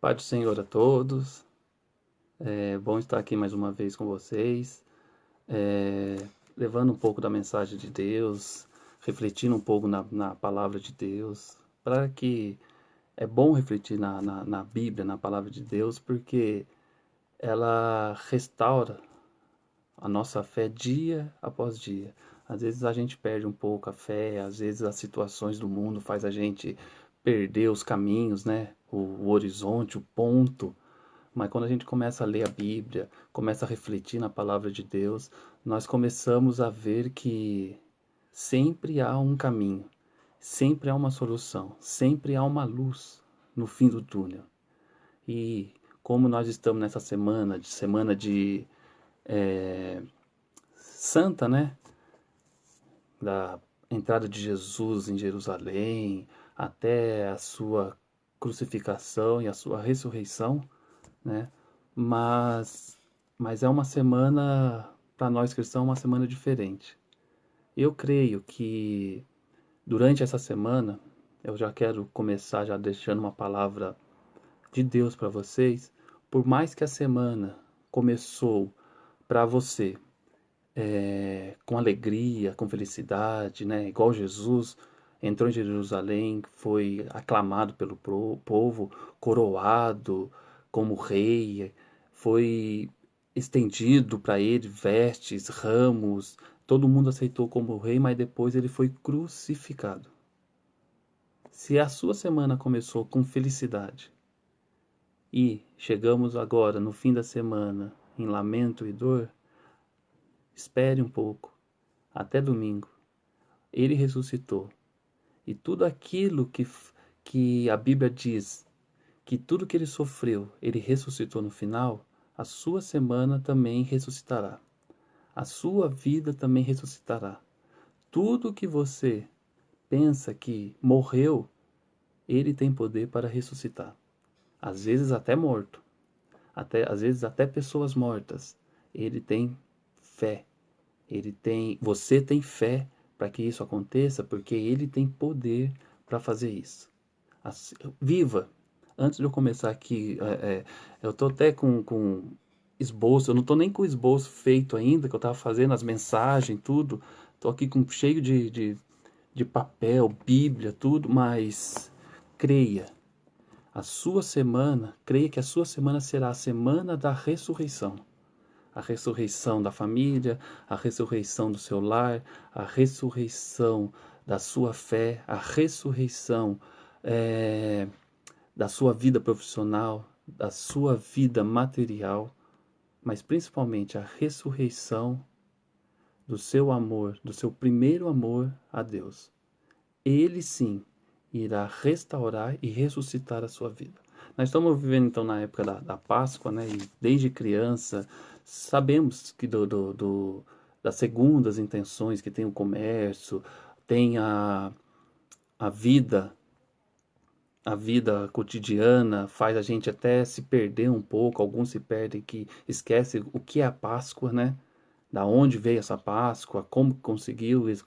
Pai do Senhor a todos, é bom estar aqui mais uma vez com vocês, é, levando um pouco da mensagem de Deus, refletindo um pouco na palavra de Deus, para que é bom refletir na Bíblia, na palavra de Deus, porque ela restaura a nossa fé dia após dia. Às vezes a gente perde um pouco a fé, às vezes as situações do mundo faz a gente perder os caminhos, né? O horizonte, o ponto. Mas quando a gente começa a ler a Bíblia, começa a refletir na palavra de Deus, nós começamos a ver que sempre há um caminho, sempre há uma solução, sempre há uma luz no fim do túnel. E como nós estamos nessa semana de Santa, né? Da entrada de Jesus em Jerusalém, até a sua crucificação e a sua ressurreição, né? Mas, mas é uma semana, para nós cristãos, uma semana diferente. Eu creio que durante essa semana, eu já quero começar já deixando uma palavra de Deus para vocês. Por mais que a semana começou para você com alegria, com felicidade, né? Igual Jesus entrou em Jerusalém, foi aclamado pelo povo, coroado como rei, foi estendido para ele vestes, ramos, todo mundo aceitou como rei, mas depois ele foi crucificado. Se a sua semana começou com felicidade e chegamos agora no fim da semana em lamento e dor, espere um pouco, até domingo. Ele ressuscitou. E tudo aquilo que a Bíblia diz, que tudo que ele sofreu, ele ressuscitou no final, a sua semana também ressuscitará. A sua vida também ressuscitará. Tudo que você pensa que morreu, ele tem poder para ressuscitar. Às vezes até morto, às vezes até pessoas mortas. Ele tem fé. Você tem fé para que isso aconteça, porque ele tem poder para fazer isso. Viva! Antes de eu começar aqui, eu tô até com esboço, eu não tô nem com o esboço feito ainda, que eu tava fazendo as mensagens, tudo. Tô aqui cheio de papel, Bíblia, tudo, mas creia. Creia que a sua semana será a semana da ressurreição. A ressurreição da família, a ressurreição do seu lar, a ressurreição da sua fé, a ressurreição da sua vida profissional, da sua vida material, mas principalmente a ressurreição do seu amor, do seu primeiro amor a Deus. Ele sim irá restaurar e ressuscitar a sua vida. Nós estamos vivendo então na época da Páscoa, né? E desde criança sabemos que das segundas intenções que tem o comércio, tem a vida, a vida cotidiana faz a gente até se perder um pouco. Alguns se perdem que esquecem o que é a Páscoa, né? Da onde veio essa Páscoa, como conseguiu, eles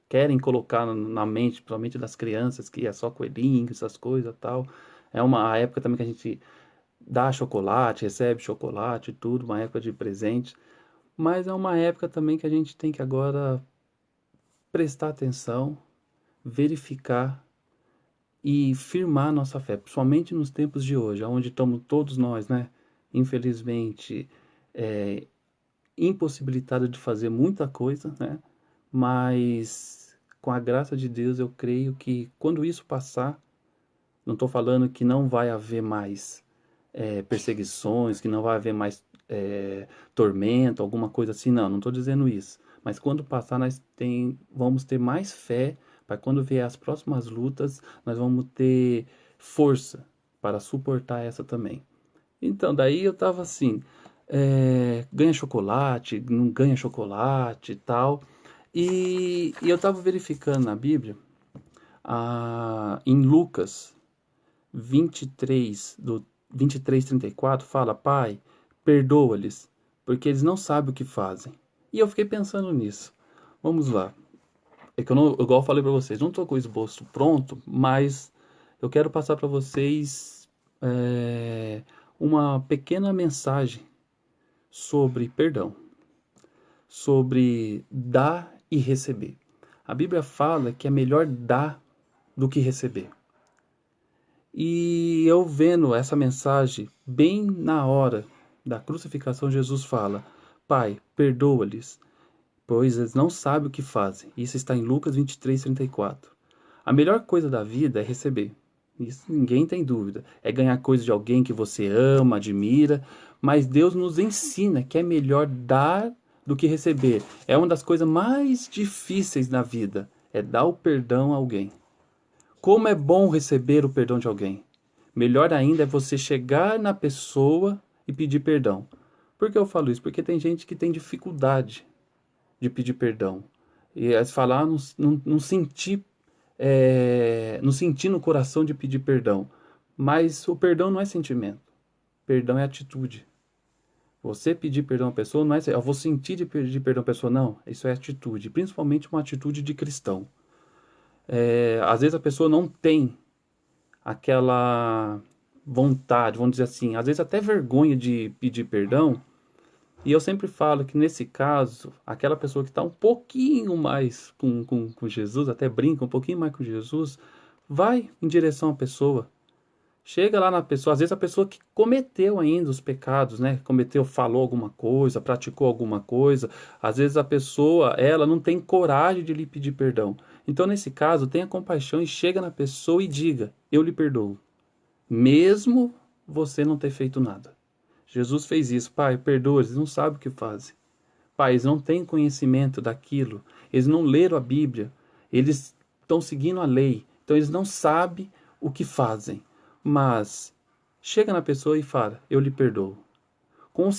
querem colocar na mente, principalmente das crianças, que é só coelhinho, essas coisas e tal. É uma época também que a gente dá chocolate, recebe chocolate e tudo, uma época de presente. Mas é uma época também que a gente tem que agora prestar atenção, verificar e firmar nossa fé, principalmente nos tempos de hoje, onde estamos todos nós, né? Infelizmente, impossibilitados de fazer muita coisa, né? Mas com a graça de Deus, eu creio que quando isso passar, não estou falando que não vai haver mais perseguições, que não vai haver mais tormento, alguma coisa assim, não estou dizendo isso. Mas quando passar, vamos ter mais fé para quando vier as próximas lutas, nós vamos ter força para suportar essa também. Então, daí eu tava assim, ganha chocolate, não ganha chocolate e tal. E eu tava verificando na Bíblia, em Lucas 23, do 23:34, fala: Pai, perdoa-lhes, porque eles não sabem o que fazem. E eu fiquei pensando nisso. Vamos lá. É que eu não, igual eu falei para vocês, não tô com o esboço pronto, mas eu quero passar para vocês uma pequena mensagem sobre perdão, sobre dar e receber. A Bíblia fala que é melhor dar do que receber. E eu vendo essa mensagem, bem na hora da crucificação, Jesus fala: Pai, perdoa-lhes, pois eles não sabem o que fazem. Isso está em Lucas 23:34. A melhor coisa da vida é receber. Isso ninguém tem dúvida. É ganhar coisa de alguém que você ama, admira, mas Deus nos ensina que é melhor dar do que receber. É uma das coisas mais difíceis na vida, é dar o perdão a alguém. Como é bom receber o perdão de alguém. Melhor ainda é você chegar na pessoa e pedir perdão. Por que eu falo isso? Porque tem gente que tem dificuldade de pedir perdão. E é falar, não sentir, não sentir no coração de pedir perdão. Mas o perdão não é sentimento. Perdão é atitude. Você pedir perdão à pessoa não é, eu vou sentir de pedir perdão à pessoa, não. Isso é atitude, principalmente uma atitude de cristão. Às vezes a pessoa não tem aquela vontade, vamos dizer assim, às vezes até vergonha de pedir perdão. E eu sempre falo que nesse caso, aquela pessoa que está um pouquinho mais com Jesus, até brinca um pouquinho mais com Jesus, vai em direção à pessoa. Chega lá na pessoa, às vezes a pessoa que cometeu ainda os pecados, né? Cometeu, falou alguma coisa, praticou alguma coisa. Às vezes a pessoa, ela não tem coragem de lhe pedir perdão. Então, nesse caso, tenha compaixão e chega na pessoa e diga: eu lhe perdoo, mesmo você não ter feito nada. Jesus fez isso. Pai, perdoa, eles não sabem o que fazem. Pai, eles não têm conhecimento daquilo. Eles não leram a Bíblia. Eles estão seguindo a lei. Então eles não sabem o que fazem. Mas chega na pessoa e fala: eu lhe perdoo. Com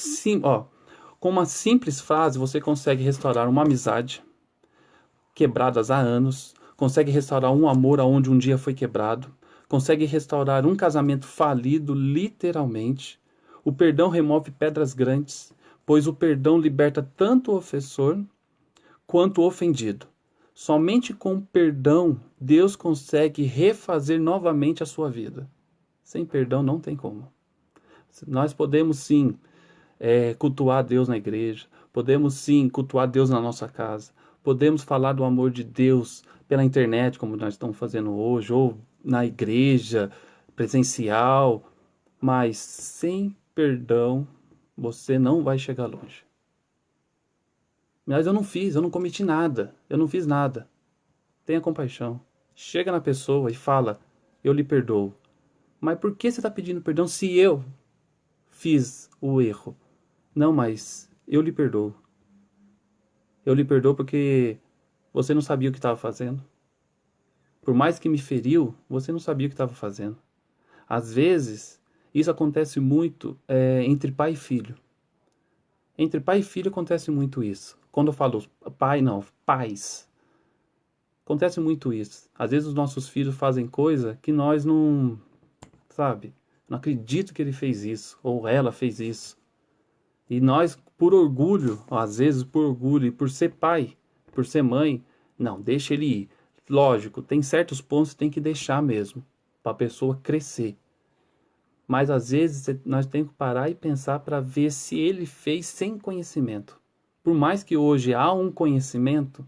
uma simples frase você consegue restaurar uma amizade quebradas há anos, consegue restaurar um amor aonde um dia foi quebrado, consegue restaurar um casamento falido literalmente. O perdão remove pedras grandes, pois o perdão liberta tanto o ofensor quanto o ofendido. Somente com perdão Deus consegue refazer novamente a sua vida. Sem perdão não tem como. Nós podemos sim cultuar Deus na igreja, podemos sim cultuar Deus na nossa casa, podemos falar do amor de Deus pela internet, como nós estamos fazendo hoje, ou na igreja presencial, mas sem perdão você não vai chegar longe. Mas eu não cometi nada, eu não fiz nada. Tenha compaixão. Chega na pessoa e fala: eu lhe perdoo. Mas por que você está pedindo perdão se eu fiz o erro? Não, mas eu lhe perdoo. Eu lhe perdoo porque você não sabia o que estava fazendo. Por mais que me feriu, você não sabia o que estava fazendo. Às vezes, isso acontece muito entre pai e filho. Entre pai e filho acontece muito isso. Quando eu falo pai, não, pais. Acontece muito isso. Às vezes os nossos filhos fazem coisa que nós não, sabe? Não acredito que ele fez isso, ou ela fez isso. E nós, por orgulho, às vezes por orgulho e por ser pai, por ser mãe, não, deixa ele ir. Lógico, tem certos pontos que tem que deixar mesmo, para a pessoa crescer. Mas às vezes nós temos que parar e pensar para ver se ele fez sem conhecimento. Por mais que hoje há um conhecimento,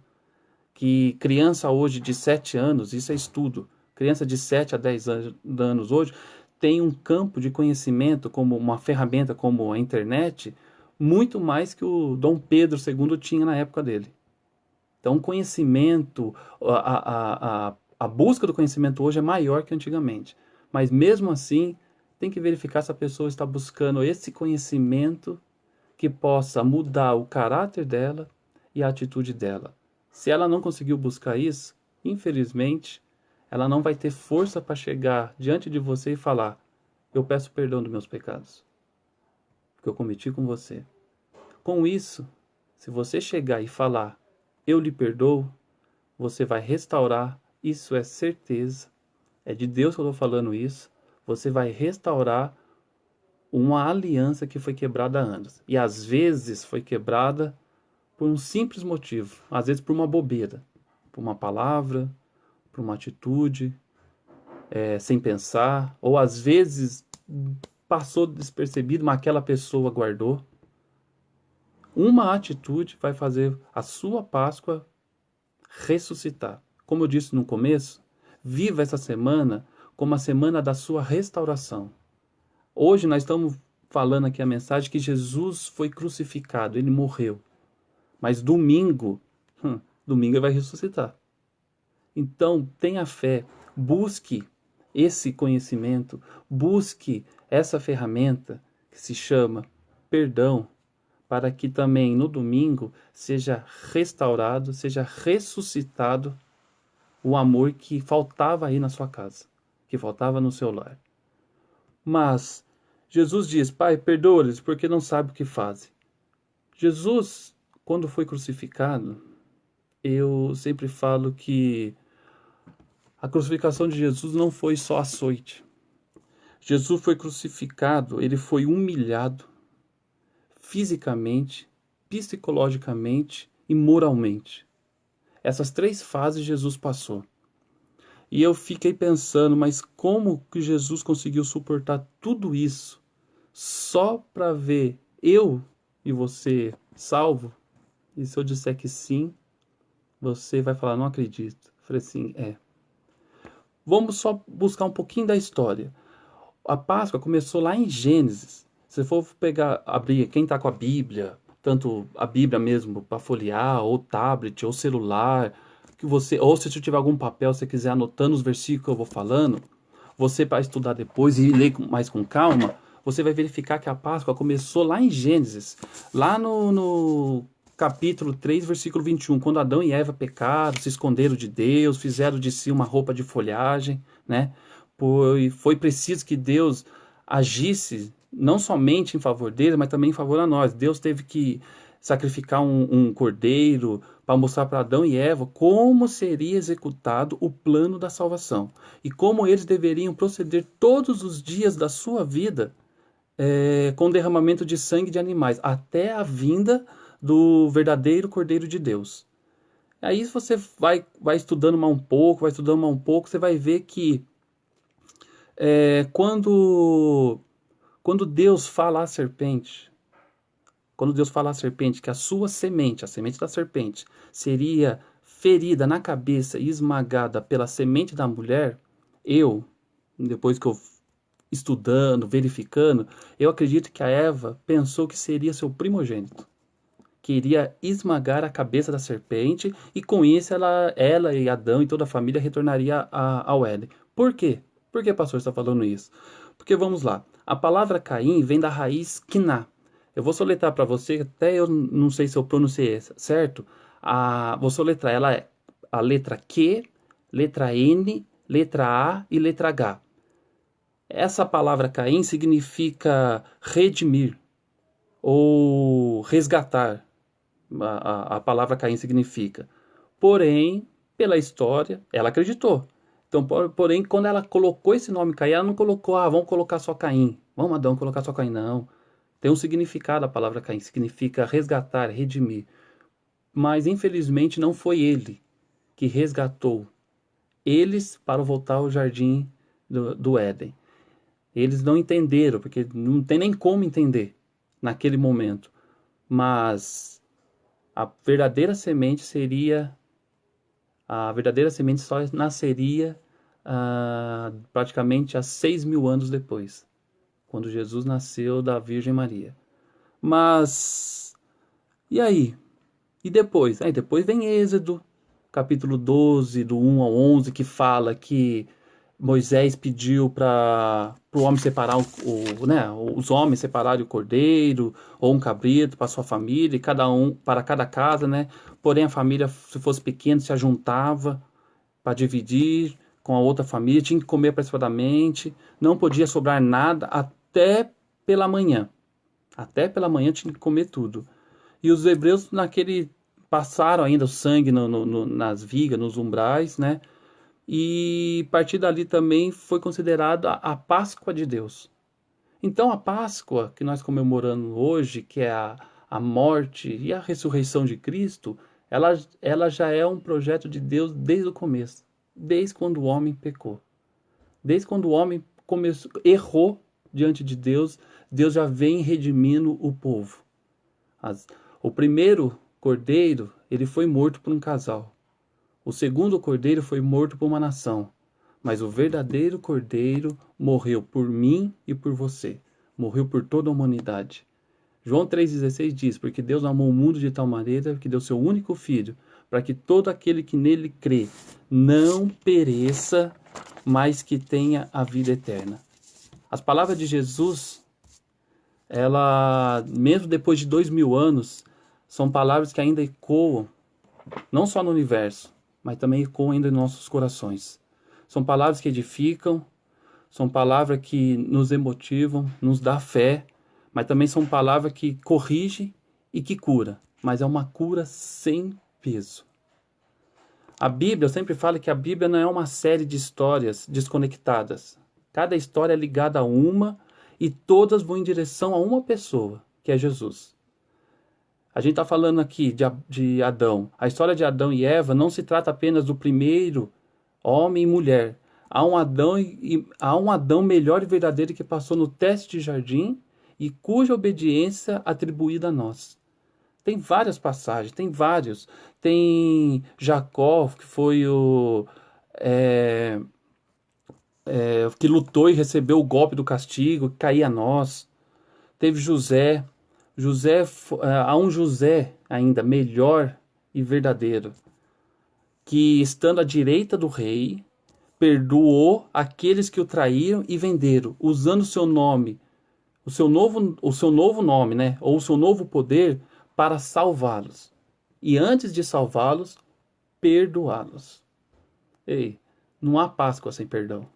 que criança hoje de 7 anos, isso é estudo, criança de 7 a 10 anos hoje, tem um campo de conhecimento, como uma ferramenta como a internet, muito mais que o Dom Pedro II tinha na época dele. Então, o conhecimento, a busca do conhecimento hoje é maior que antigamente. Mas mesmo assim, tem que verificar se a pessoa está buscando esse conhecimento que possa mudar o caráter dela e a atitude dela. Se ela não conseguiu buscar isso, infelizmente, ela não vai ter força para chegar diante de você e falar: eu peço perdão dos meus pecados, que eu cometi com você. Com isso, se você chegar e falar: eu lhe perdoo, você vai restaurar, isso é certeza, é de Deus que eu estou falando isso, você vai restaurar uma aliança que foi quebrada há anos. E às vezes foi quebrada por um simples motivo, às vezes por uma bobeira, por uma palavra, por uma atitude, sem pensar, ou às vezes passou despercebido, mas aquela pessoa guardou. Uma atitude vai fazer a sua Páscoa ressuscitar. Como eu disse no começo, viva essa semana como a semana da sua restauração. Hoje nós estamos falando aqui a mensagem que Jesus foi crucificado, ele morreu. Mas domingo ele vai ressuscitar. Então, tenha fé, busque esse conhecimento, busque essa ferramenta que se chama perdão, para que também no domingo seja restaurado, seja ressuscitado o amor que faltava aí na sua casa, que faltava no seu lar. Mas Jesus diz: Pai, perdoa-lhes porque não sabem o que fazem. Jesus, quando foi crucificado, eu sempre falo que a crucificação de Jesus não foi só açoite. Jesus foi crucificado, ele foi humilhado fisicamente, psicologicamente e moralmente. Essas 3 fases Jesus passou. E eu fiquei pensando, mas como que Jesus conseguiu suportar tudo isso só para ver eu e você salvo? E se eu disser que sim, você vai falar, não acredito. Eu falei assim, Vamos só buscar um pouquinho da história. A Páscoa começou lá em Gênesis. Se for abrir, quem está com a Bíblia, tanto a Bíblia mesmo para folhear, ou tablet, ou celular, ou se você tiver algum papel, se você quiser anotando os versículos que eu vou falando, você para estudar depois e ler mais com calma, você vai verificar que a Páscoa começou lá em Gênesis, lá no capítulo 3, versículo 21, quando Adão e Eva pecaram, se esconderam de Deus, fizeram de si uma roupa de folhagem, né? Foi preciso que Deus agisse não somente em favor deles, mas também em favor a nós. Deus teve que sacrificar um cordeiro para mostrar para Adão e Eva como seria executado o plano da salvação e como eles deveriam proceder todos os dias da sua vida com derramamento de sangue de animais, até a vinda do verdadeiro Cordeiro de Deus. Aí se você vai estudando mais um pouco, você vai ver que quando Deus fala à serpente, que a sua semente, a semente da serpente, seria ferida na cabeça e esmagada pela semente da mulher, depois que eu estudando, verificando, eu acredito que a Eva pensou que seria seu primogênito, que iria esmagar a cabeça da serpente, e com isso ela e Adão e toda a família retornaria ao Éden. Por quê? Por que o pastor está falando isso? Porque vamos lá, a palavra Caim vem da raiz quiná. Eu vou soletrar para você, até eu não sei se eu pronunciei certo, vou soletrar, ela é a letra Q, letra N, letra A e letra H. Essa palavra Caim significa redimir ou resgatar. A palavra Caim significa. Porém, pela história, ela acreditou. Então, porém, quando ela colocou esse nome Caim, ela não colocou, vamos colocar só Caim. Vamos, Adão, colocar só Caim. Não. Tem um significado a palavra Caim, significa resgatar, redimir. Mas, infelizmente, não foi ele que resgatou eles para voltar ao jardim do Éden. Eles não entenderam, porque não tem nem como entender naquele momento. Mas a verdadeira semente só nasceria praticamente há 6.000 anos depois, quando Jesus nasceu da Virgem Maria. Mas, e aí? E depois? Aí depois vem Êxodo, capítulo 12, do 1 ao 11, que fala que Moisés pediu para o homem separar os homens separarem o cordeiro ou um cabrito para sua família, para cada casa, né? Porém a família, se fosse pequena, se ajuntava para dividir com a outra família, tinha que comer apressadamente, não podia sobrar nada até pela manhã. Até pela manhã tinha que comer tudo. E os hebreus passaram ainda o sangue nas vigas, nos umbrais, né? E a partir dali também foi considerada a Páscoa de Deus. Então a Páscoa que nós comemoramos hoje, que é a morte e a ressurreição de Cristo, ela já é um projeto de Deus desde o começo, desde quando o homem pecou. Desde quando o homem errou diante de Deus, Deus já vem redimindo o povo. O primeiro cordeiro, ele foi morto por um casal. O segundo cordeiro foi morto por uma nação. Mas o verdadeiro cordeiro morreu por mim e por você. Morreu por toda a humanidade. João 3,16 diz, porque Deus amou o mundo de tal maneira que deu seu único filho, para que todo aquele que nele crê não pereça, mas que tenha a vida eterna. As palavras de Jesus, ela, mesmo depois de 2000 anos, são palavras que ainda ecoam, não só no universo, mas também ecoam ainda em nossos corações. São palavras que edificam, são palavras que nos emotivam, nos dá fé, mas também são palavras que corrigem e que cura, mas é uma cura sem peso. A Bíblia, eu sempre falo que a Bíblia não é uma série de histórias desconectadas. Cada história é ligada a uma e todas vão em direção a uma pessoa, que é Jesus. A gente está falando aqui de Adão. A história de Adão e Eva não se trata apenas do primeiro homem e mulher. Há um Adão melhor e verdadeiro que passou no teste de jardim e cuja obediência atribuída a nós. Tem várias passagens, tem vários. Tem Jacó, que foi o que lutou e recebeu o golpe do castigo, que caía a nós. Teve José. Há um José ainda melhor e verdadeiro, que estando à direita do rei, perdoou aqueles que o traíram e venderam, usando o seu nome, o seu novo nome, né? Ou o seu novo poder para salvá-los. E antes de salvá-los, perdoá-los. Ei, não há Páscoa sem perdão.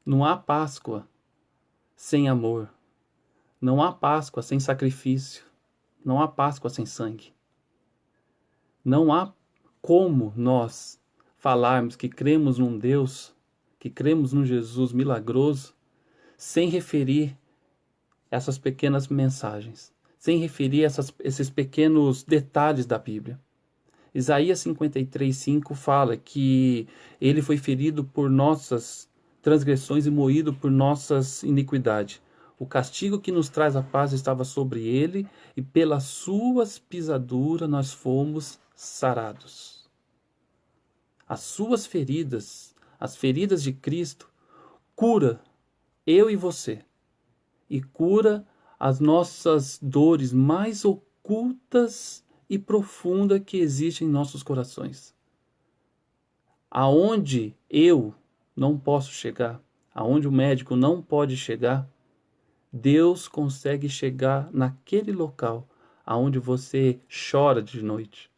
Não há Páscoa sem amor. Não há Páscoa sem sacrifício. Não há Páscoa sem sangue. Não há como nós falarmos que cremos num Deus, que cremos num Jesus milagroso, sem referir essas pequenas mensagens, sem referir esses pequenos detalhes da Bíblia. Isaías 53:5 fala que ele foi ferido por nossas transgressões e moído por nossas iniquidades. O castigo que nos traz a paz estava sobre ele, e pelas suas pisaduras nós fomos sarados. As suas feridas, as feridas de Cristo, cura eu e você. E cura as nossas dores mais ocultas e profundas que existem em nossos corações. Aonde eu não posso chegar, aonde o médico não pode chegar, Deus consegue chegar naquele local aonde você chora de noite.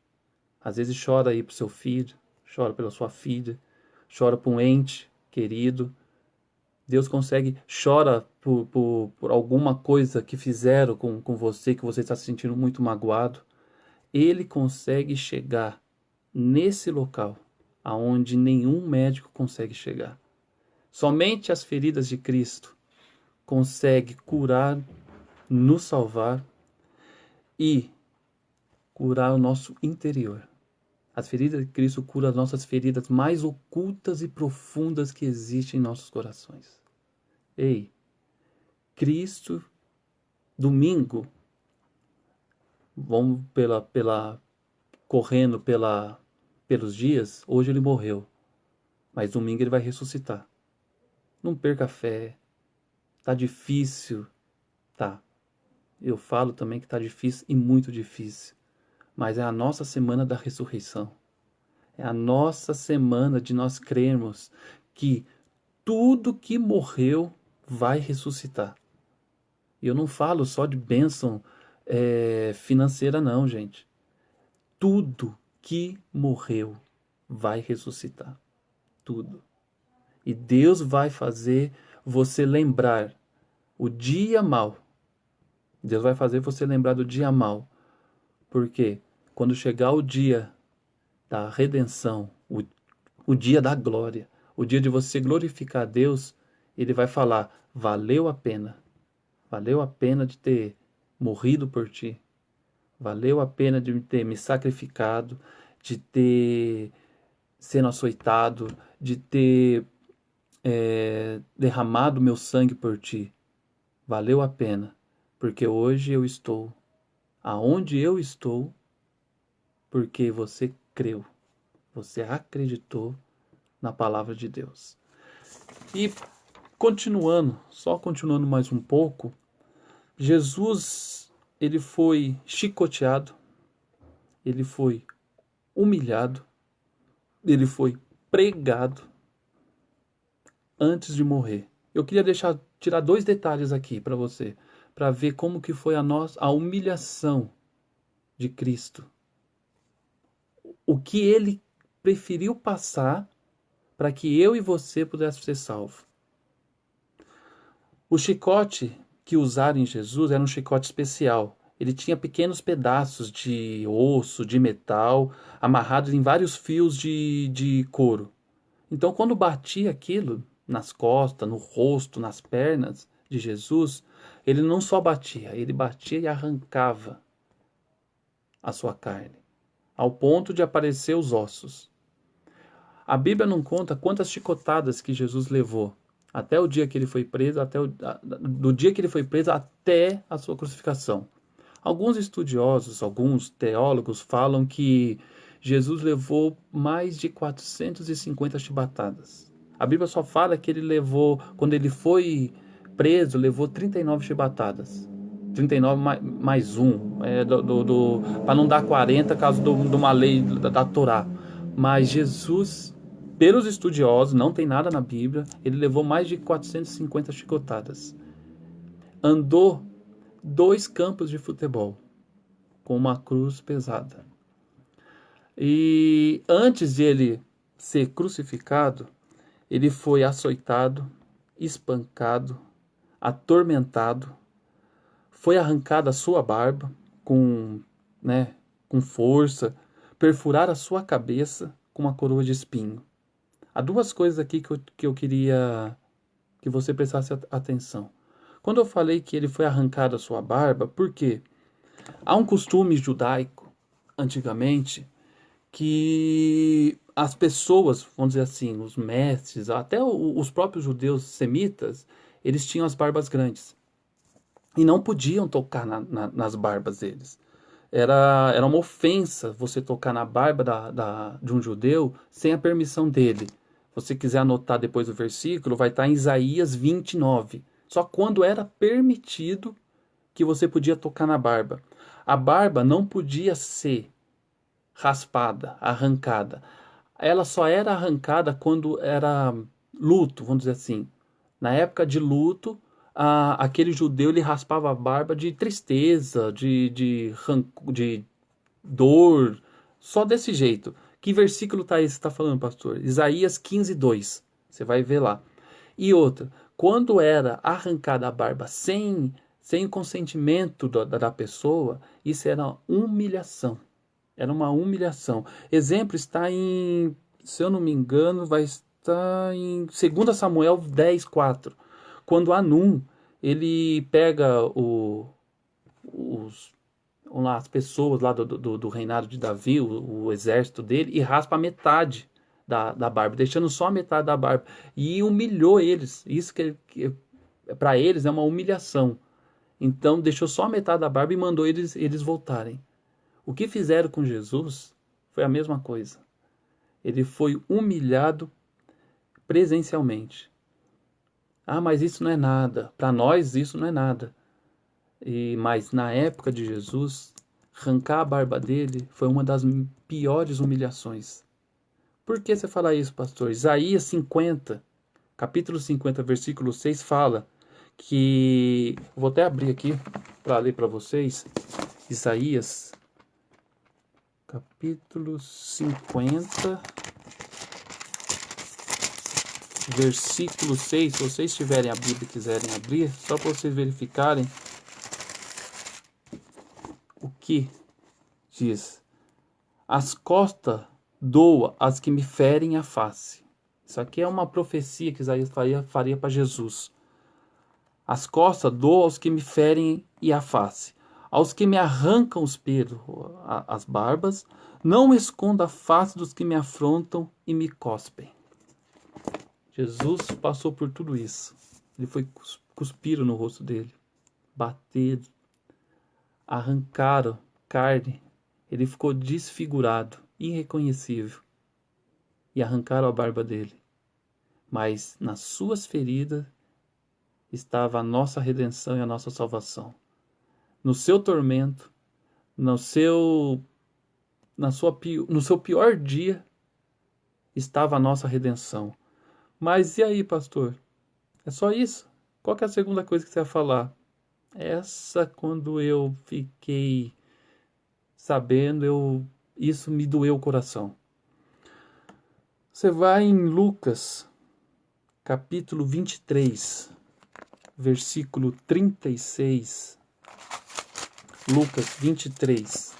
Às vezes chora aí pro seu filho, chora pela sua filha, chora por um ente querido. Deus consegue, chora por alguma coisa que fizeram com você, que você está se sentindo muito magoado. Ele consegue chegar nesse local aonde nenhum médico consegue chegar. Somente as feridas de Cristo consegue curar, nos salvar e curar o nosso interior. As feridas de Cristo curam as nossas feridas mais ocultas e profundas que existem em nossos corações. Ei, Cristo, domingo, vamos correndo pelos dias, hoje ele morreu, mas domingo ele vai ressuscitar. Não perca a fé. Tá difícil, tá. Eu falo também que tá difícil e muito difícil. Mas é a nossa semana da ressurreição. É a nossa semana de nós crermos que tudo que morreu vai ressuscitar. E eu não falo só de bênção financeira não, gente. Tudo que morreu vai ressuscitar. Tudo. E Deus vai fazer você lembrar o dia mau. Deus vai fazer você lembrar do dia mau. Porque quando chegar o dia da redenção, o dia da glória, o dia de você glorificar a Deus, ele vai falar, valeu a pena. Valeu a pena de ter morrido por ti. Valeu a pena de ter me sacrificado, de ter sendo açoitado, de ter derramado meu sangue por ti. Valeu a pena, porque hoje eu estou aonde eu estou, porque você creu, você acreditou na palavra de Deus. E só continuando mais um pouco, Jesus, ele foi chicoteado, ele foi humilhado, ele foi pregado antes de morrer. Eu queria tirar 2 detalhes aqui para você, para ver como que foi a humilhação de Cristo. O que ele preferiu passar para que eu e você pudéssemos ser salvos. O chicote que usaram em Jesus era um chicote especial. Ele tinha pequenos pedaços de osso, de metal, amarrados em vários fios de couro. Então, quando batia aquilo nas costas, no rosto, nas pernas de Jesus, ele não só batia, ele batia e arrancava a sua carne, ao ponto de aparecer os ossos. A Bíblia não conta quantas chicotadas que Jesus levou, até o dia que ele foi preso, do dia que ele foi preso até a sua crucificação. Alguns estudiosos, alguns teólogos falam que Jesus levou mais de 450 chibatadas. A Bíblia só fala que ele levou, quando ele foi preso, levou 39 chibatadas. 39 mais um, para não dar 40, caso de uma lei da Torá. Mas Jesus, pelos estudiosos, não tem nada na Bíblia, ele levou mais de 450 chicotadas. Andou 2 campos de futebol com uma cruz pesada. E antes de ele ser crucificado, ele foi açoitado, espancado, atormentado, foi arrancada a sua barba com força, perfurar a sua cabeça com uma coroa de espinho. Há 2 coisas aqui que eu queria que você prestasse atenção. Quando eu falei que ele foi arrancado a sua barba, por quê? Há um costume judaico, antigamente, que as pessoas, vamos dizer assim, os mestres, até os próprios judeus semitas, eles tinham as barbas grandes. E não podiam tocar nas barbas deles. Era uma ofensa você tocar na barba de um judeu sem a permissão dele. Se você quiser anotar depois o versículo, vai estar em Isaías 29. Só quando era permitido que você podia tocar na barba. A barba não podia ser raspada, arrancada. Ela só era arrancada quando era luto, vamos dizer assim. Na época de luto, aquele judeu ele raspava a barba de tristeza, de dor, só desse jeito. Que versículo tá esse que está falando, pastor? Isaías 15:2. Você vai ver lá. E outra, quando era arrancada a barba sem o consentimento da pessoa, isso era humilhação. Era uma humilhação. Exemplo está em, se eu não me engano, vai estar em 2 Samuel 10:4. Quando Anum, ele pega as pessoas lá do reinado de Davi, o exército dele, e raspa a metade da barba, deixando só a metade da barba. E humilhou eles. Isso que para eles é uma humilhação. Então deixou só a metade da barba e mandou eles voltarem. O que fizeram com Jesus foi a mesma coisa. Ele foi humilhado presencialmente. Ah, mas isso não é nada. Para nós isso não é nada. Mas na época de Jesus, arrancar a barba dele foi uma das piores humilhações. Por que você fala isso, pastor? Isaías 50, capítulo 50, versículo 6 fala que... Vou até abrir aqui para ler para vocês. Isaías, capítulo 50, versículo 6. Se vocês tiverem a Bíblia e quiserem abrir, só para vocês verificarem o que diz. As costas doa as que me ferem a face. Isso aqui é uma profecia que Isaías faria para Jesus. As costas doa aos que me ferem e a face. Aos que me arrancam os pelos, as barbas, não escondo a face dos que me afrontam e me cospem. Jesus passou por tudo isso. Ele foi cuspiram no rosto dele, bateram, arrancaram carne. Ele ficou desfigurado, irreconhecível, e arrancaram a barba dele. Mas nas suas feridas estava a nossa redenção e a nossa salvação. No seu tormento, no seu pior dia, estava a nossa redenção. Mas e aí, pastor? É só isso? Qual que é a segunda coisa que você vai falar? Essa, quando eu fiquei sabendo, isso me doeu o coração. Você vai em Lucas, capítulo 23, versículo 36. Lucas 23.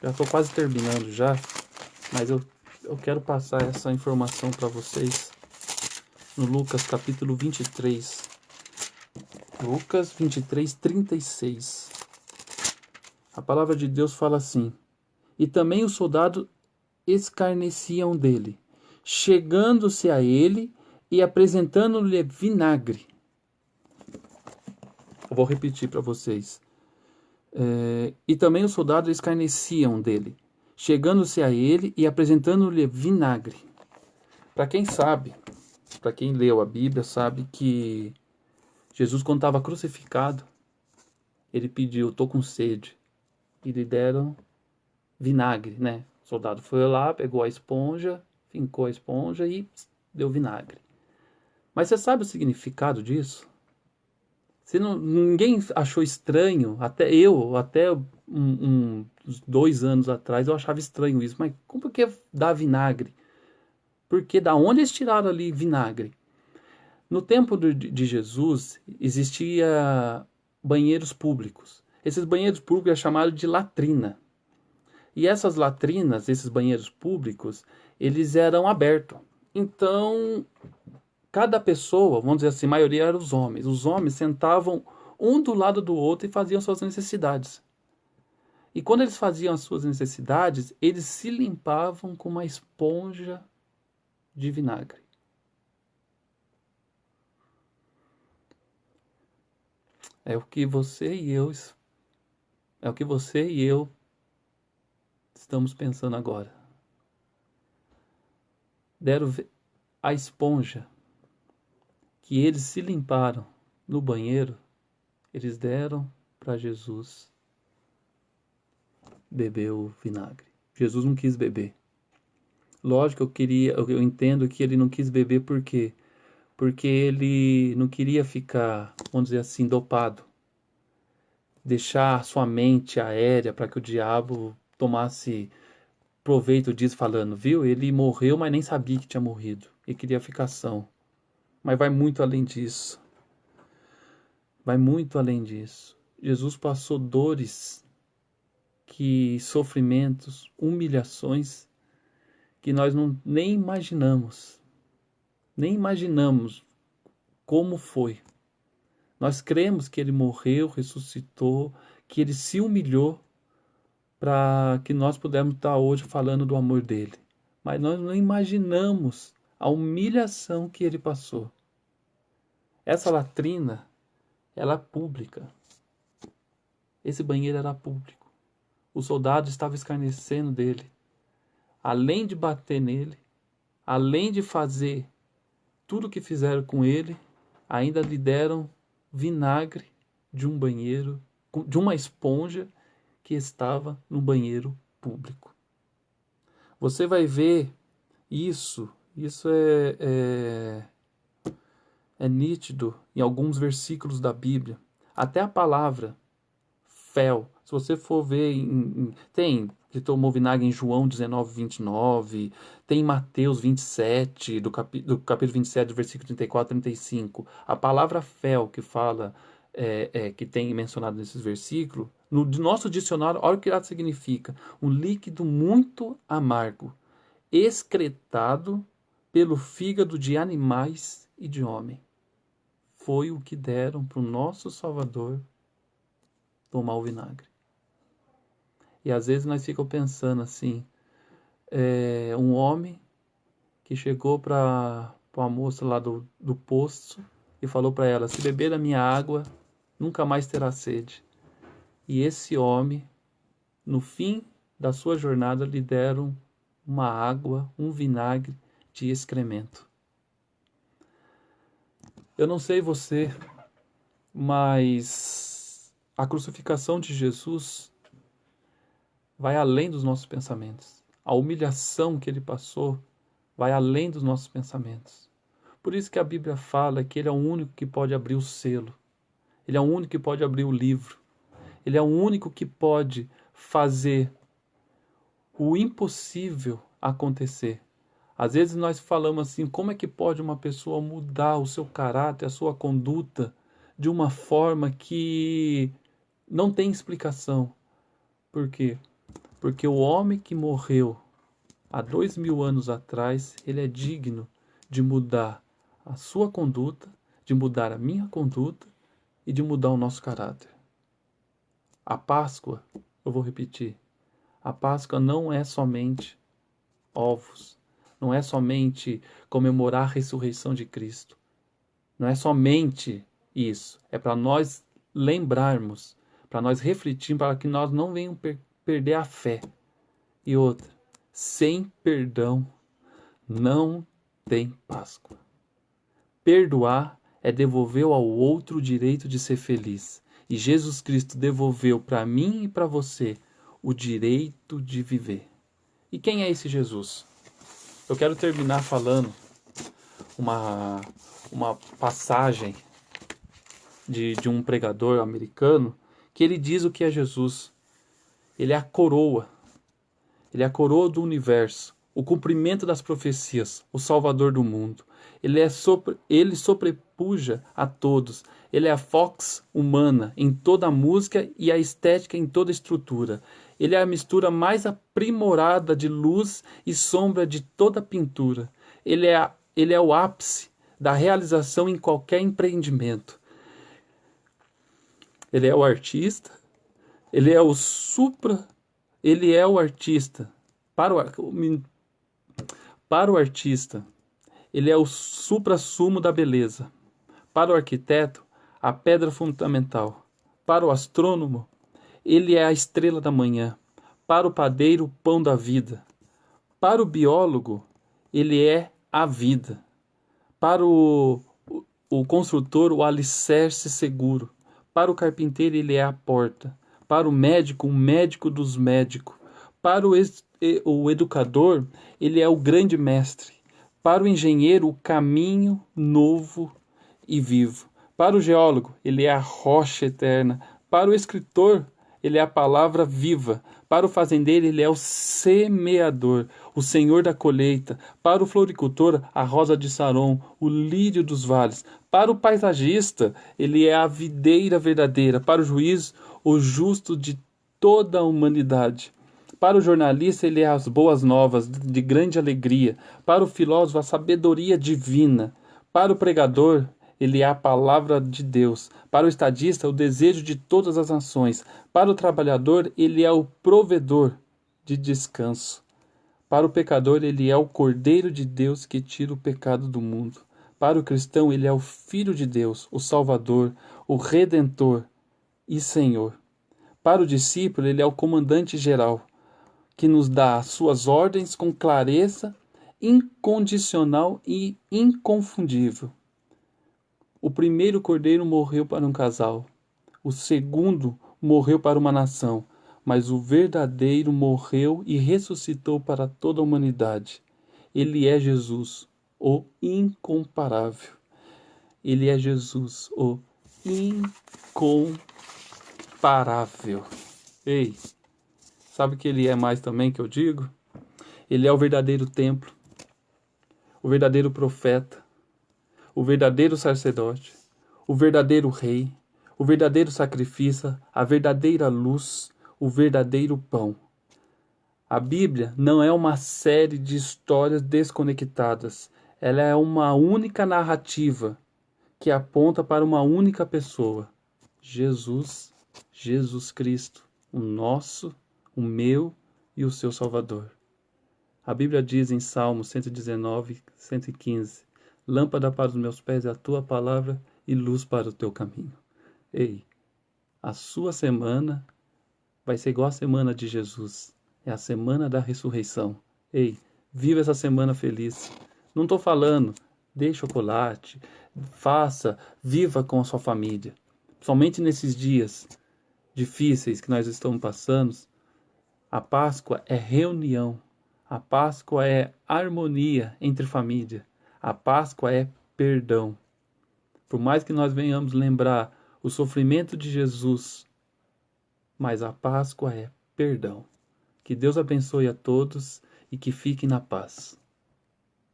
Já estou quase terminando já, mas eu quero passar essa informação para vocês. No Lucas capítulo 23. Lucas 23, 36. A palavra de Deus fala assim: E também os soldados escarneciam dele, chegando-se a ele e apresentando-lhe vinagre. Eu vou repetir para vocês. E também os soldados escarneciam dele, chegando-se a ele e apresentando-lhe vinagre. Para quem sabe, para quem leu a Bíblia, sabe que Jesus, quando estava crucificado, ele pediu: "Estou com sede", e lhe deram vinagre, né? O soldado foi lá, pegou a esponja, fincou a esponja e deu vinagre. Mas você sabe o significado disso? Ninguém achou estranho, até uns 2 anos atrás eu achava estranho isso, mas como que dá vinagre? Porque da onde eles tiraram ali vinagre? No tempo de Jesus existia banheiros públicos. Esses banheiros públicos é chamado de latrina. E essas latrinas, esses banheiros públicos, eles eram abertos. Então, cada pessoa, vamos dizer assim, a maioria eram os homens. Os homens sentavam um do lado do outro e faziam suas necessidades. E quando eles faziam as suas necessidades, eles se limpavam com uma esponja de vinagre. É o que você e eu estamos pensando agora. Deram a esponja que eles se limparam no banheiro, eles deram para Jesus beber o vinagre. Jesus não quis beber. Lógico, eu entendo que ele não quis beber por quê? Porque ele não queria ficar, vamos dizer assim, dopado. Deixar sua mente aérea para que o diabo tomasse proveito disso, falando, viu? Ele morreu, mas nem sabia que tinha morrido. Ele queria ficar são. Mas vai muito além disso. Vai muito além disso. Jesus passou dores, sofrimentos, humilhações que nós nem imaginamos. Nem imaginamos como foi. Nós cremos que ele morreu, ressuscitou, que ele se humilhou para que nós pudéssemos estar hoje falando do amor dele. Mas nós não imaginamos a humilhação que ele passou. Essa latrina, ela é pública. Esse banheiro era público. O soldado estava escarnecendo dele. Além de bater nele, além de fazer tudo o que fizeram com ele, ainda lhe deram vinagre de um banheiro, de uma esponja que estava no banheiro público. Você vai ver isso é nítido em alguns versículos da Bíblia. Até a palavra fel, se você for ver, tem que tomou vinagre em João 19, 29, tem em Mateus 27, do capítulo 27, do versículo 34, 35. A palavra fel que fala, que tem mencionado nesses versículos, no nosso dicionário, olha o que ela significa: um líquido muito amargo, excretado pelo fígado de animais e de homem. Foi o que deram para o nosso Salvador tomar o vinagre. E às vezes nós ficamos pensando assim, um homem que chegou para para uma moça lá do poço e falou para ela: se beber da minha água, nunca mais terá sede. E esse homem, no fim da sua jornada, lhe deram uma água, um vinagre de excremento. Eu não sei você, mas a crucificação de Jesus vai além dos nossos pensamentos. A humilhação que ele passou vai além dos nossos pensamentos. Por isso que a Bíblia fala que ele é o único que pode abrir o selo. Ele é o único que pode abrir o livro. Ele é o único que pode fazer o impossível acontecer. Às vezes nós falamos assim, como é que pode uma pessoa mudar o seu caráter, a sua conduta, de uma forma que não tem explicação? Por quê? Porque o homem que morreu há 2000 anos atrás, ele é digno de mudar a sua conduta, de mudar a minha conduta e de mudar o nosso caráter. A Páscoa, eu vou repetir, a Páscoa não é somente ovos, não é somente comemorar a ressurreição de Cristo, não é somente isso, é para nós lembrarmos, para nós refletirmos, para que nós não venhamos perder a fé. E outra, sem perdão não tem Páscoa. Perdoar é devolver ao outro o direito de ser feliz. E Jesus Cristo devolveu para mim e para você o direito de viver. E quem é esse Jesus? Eu quero terminar falando uma passagem de um pregador americano que ele diz o que é Jesus. Ele é a coroa. Ele é a coroa do universo, o cumprimento das profecias, o salvador do mundo. Ele sobrepuja a todos. Ele é a fox humana em toda a música e a estética em toda a estrutura. Ele é a mistura mais aprimorada de luz e sombra de toda a pintura. Ele é o ápice da realização em qualquer empreendimento. Ele é o artista, ele é o ele é o artista. Para o artista, ele é o suprassumo da beleza. Para o arquiteto, a pedra fundamental. Para o astrônomo, ele é a estrela da manhã. Para o padeiro, o pão da vida. Para o biólogo, ele é a vida. Para o construtor, o alicerce seguro. Para o carpinteiro, ele é a porta. Para o médico dos médicos. Para o educador, ele é o grande mestre. Para o engenheiro, o caminho novo e vivo. Para o geólogo, ele é a rocha eterna. Para o escritor, ele é a palavra viva. Para o fazendeiro, ele é o semeador, o senhor da colheita. Para o floricultor, a rosa de Saron, o lírio dos vales. Para o paisagista, ele é a videira verdadeira. Para o juiz, o justo de toda a humanidade. Para o jornalista, ele é as boas novas de grande alegria. Para o filósofo, a sabedoria divina. Para o pregador, ele é a palavra de Deus. Para o estadista, o desejo de todas as nações. Para o trabalhador, ele é o provedor de descanso. Para o pecador, ele é o Cordeiro de Deus que tira o pecado do mundo. Para o cristão, ele é o Filho de Deus, o Salvador, o Redentor e Senhor. Para o discípulo, ele é o comandante geral, que nos dá as suas ordens com clareza, incondicional e inconfundível. O primeiro cordeiro morreu para um casal, o segundo morreu para uma nação, mas o verdadeiro morreu e ressuscitou para toda a humanidade. Ele é Jesus, o incomparável. Ele é Jesus, o incomparável. Ei, sabe o que ele é mais também que eu digo? Ele é o verdadeiro templo, o verdadeiro profeta, o verdadeiro sacerdote, o verdadeiro rei, o verdadeiro sacrifício, a verdadeira luz, o verdadeiro pão. A Bíblia não é uma série de histórias desconectadas. Ela é uma única narrativa que aponta para uma única pessoa. Jesus Cristo, o nosso, o meu e o seu Salvador. A Bíblia diz em Salmo 119, 115: Lâmpada para os meus pés é a tua palavra e luz para o teu caminho. Ei, a sua semana vai ser igual a semana de Jesus. É a semana da ressurreição. Ei, viva essa semana feliz. Não estou falando, dê chocolate, faça, viva com a sua família. Somente nesses dias difíceis que nós estamos passando, a Páscoa é reunião. A Páscoa é harmonia entre família. A Páscoa é perdão. Por mais que nós venhamos lembrar o sofrimento de Jesus, mas a Páscoa é perdão. Que Deus abençoe a todos e que fiquem na paz.